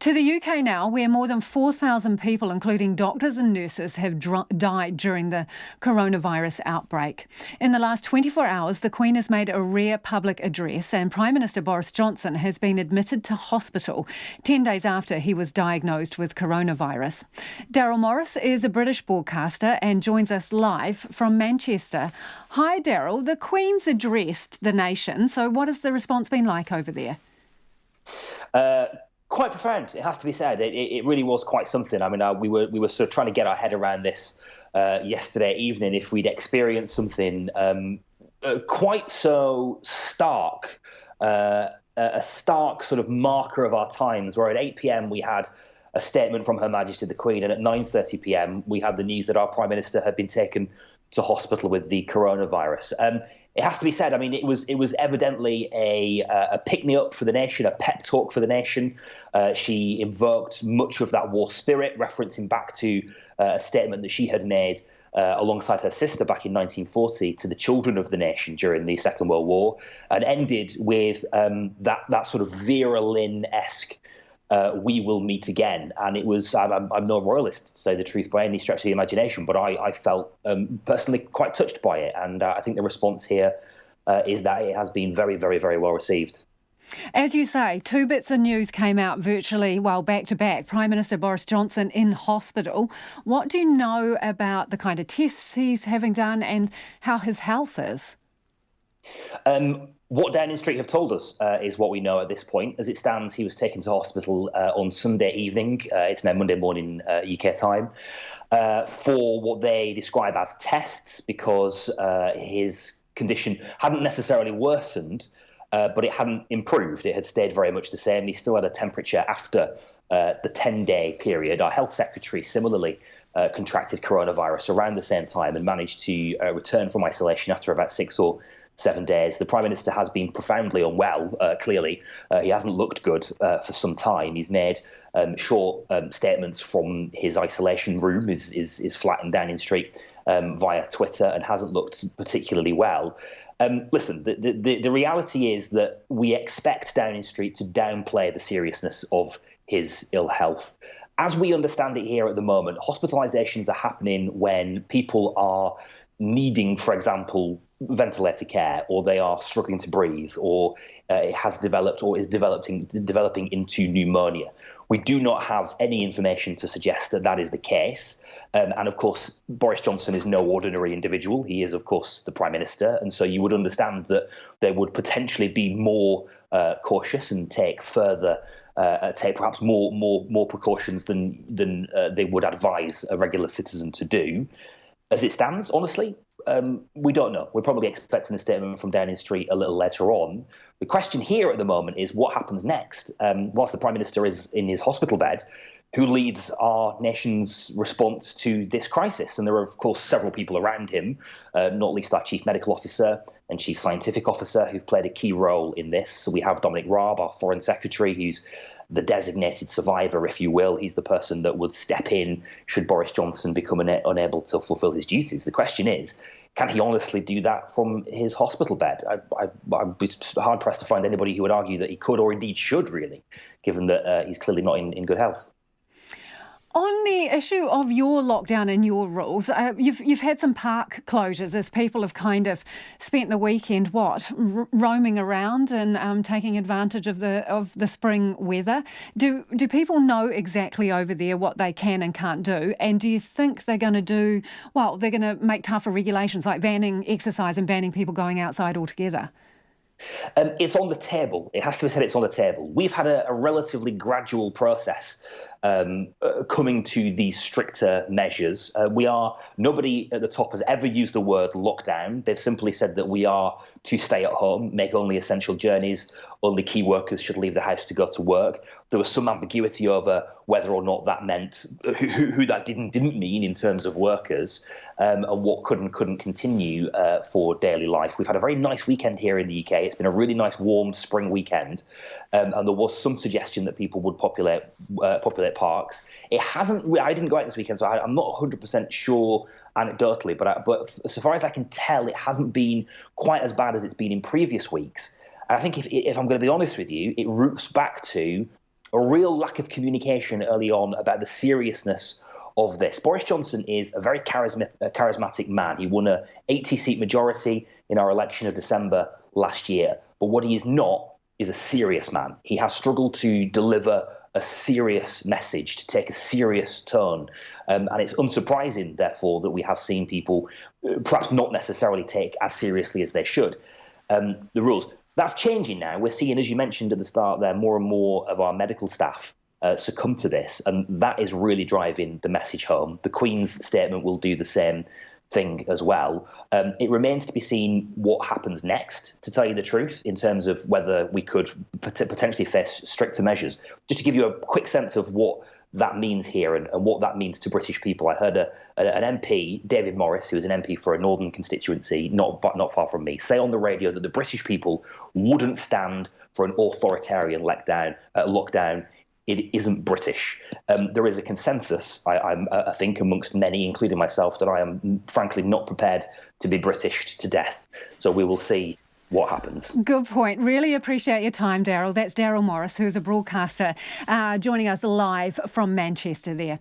To the UK now, where more than 4,000 people, including doctors and nurses, have died during the coronavirus outbreak. In the last 24 hours, the Queen has made a rare public address and Prime Minister Boris Johnson has been admitted to hospital 10 days after he was diagnosed with coronavirus. Darryl Morris is a British broadcaster and joins us live from Manchester. Hi, Darryl. The Queen's addressed the nation, so what has the response been like over there? Quite profound, it has to be said. It really was quite something. I mean, we were sort of trying to get our head around this yesterday evening, if we'd experienced something quite so stark, a stark sort of marker of our times, where at 8 p.m. we had a statement from Her Majesty the Queen, and at 9:30 p.m. we had the news that our Prime Minister had been taken to hospital with the coronavirus. It has to be said, I mean, it was evidently a pick-me-up for the nation, a pep talk for the nation. She invoked much of that war spirit, referencing back to a statement that she had made alongside her sister back in 1940 to the children of the nation during the Second World War, and ended with that sort of Vera Lynn-esque "we will meet again." And it was, I'm no royalist, to say the truth, by any stretch of the imagination, but I felt personally quite touched by it. And I think the response here is that it has been very, very, very well received. As you say, two bits of news came out virtually, back to back. Prime Minister Boris Johnson in hospital. What do you know about the kind of tests he's having done and how his health is? What Downing Street have told us is what we know at this point. As it stands, he was taken to hospital on Sunday evening. It's now Monday morning UK time for what they describe as tests, because his condition hadn't necessarily worsened, but it hadn't improved. It had stayed very much the same. He still had a temperature after the 10-day period. Our health secretary similarly contracted coronavirus around the same time and managed to return from isolation after about 6 or 7 days. The Prime Minister has been profoundly unwell, clearly. He hasn't looked good for some time. He's made short statements from his isolation room, his flat in Downing Street, via Twitter, and hasn't looked particularly well. Listen, the reality is that we expect Downing Street to downplay the seriousness of his ill health. As we understand it here at the moment, hospitalizations are happening when people are needing, for example, ventilator care, or they are struggling to breathe, or it has developed or is developing into pneumonia. We do not have any information to suggest that that is the case. And of course, Boris Johnson is no ordinary individual. He is, of course, the Prime Minister. And so you would understand that they would potentially be more cautious and take perhaps more precautions than they would advise a regular citizen to do. As it stands, honestly, we don't know. We're probably expecting a statement from Downing Street a little later on. The question here at the moment is what happens next. Whilst the Prime Minister is in his hospital bed, who leads our nation's response to this crisis? And there are, of course, several people around him, not least our Chief Medical Officer and Chief Scientific Officer, who've played a key role in this. So we have Dominic Raab, our Foreign Secretary, who's the designated survivor, if you will. He's the person that would step in should Boris Johnson become unable to fulfil his duties. The question is, can he honestly do that from his hospital bed? I'd be hard-pressed to find anybody who would argue that he could, or indeed should, really, given that he's clearly not in good health. On the issue of your lockdown and your rules, you've had some park closures as people have kind of spent the weekend, roaming around and taking advantage of the spring weather. Do people know exactly over there what they can and can't do? And do you think they're going to they're going to make tougher regulations like banning exercise and banning people going outside altogether? It's on the table. It has to be said, it's on the table. We've had a relatively gradual process coming to these stricter measures. Nobody at the top has ever used the word lockdown. They've simply said that we are to stay at home, make only essential journeys, only key workers should leave the house to go to work. There was some ambiguity over whether or not that meant who that didn't mean in terms of workers, and what could and couldn't continue for daily life. We've had a very nice weekend here in the UK. It's been a really nice warm spring weekend, and there was some suggestion that people would populate parks. It hasn't. I didn't go out this weekend, so I'm not 100% sure anecdotally, but so far as I can tell, it hasn't been quite as bad as it's been in previous weeks. And I think if I'm going to be honest with you, it roots back to a real lack of communication early on about the seriousness of this. Boris Johnson is a very charismatic man. He won a 80-seat majority in our election of December last year. But what he is not is a serious man. He has struggled to deliver a serious message, to take a serious tone. And it's unsurprising, therefore, that we have seen people perhaps not necessarily take as seriously as they should the rules. That's changing now. We're seeing, as you mentioned at the start there, more and more of our medical staff succumb to this. And that is really driving the message home. The Queen's statement will do the same thing as well. It remains to be seen what happens next, to tell you the truth, in terms of whether we could potentially face stricter measures. Just to give you a quick sense of what that means here and what that means to British people. I heard an MP, David Morris, who is an MP for a northern constituency, not far from me, say on the radio that the British people wouldn't stand for an authoritarian lockdown. It isn't British. There is a consensus, I think, amongst many, including myself, that I am frankly not prepared to be British to death. So we will see what happens. Good point. Really appreciate your time, Darryl. That's Darryl Morris, who's a broadcaster, joining us live from Manchester there.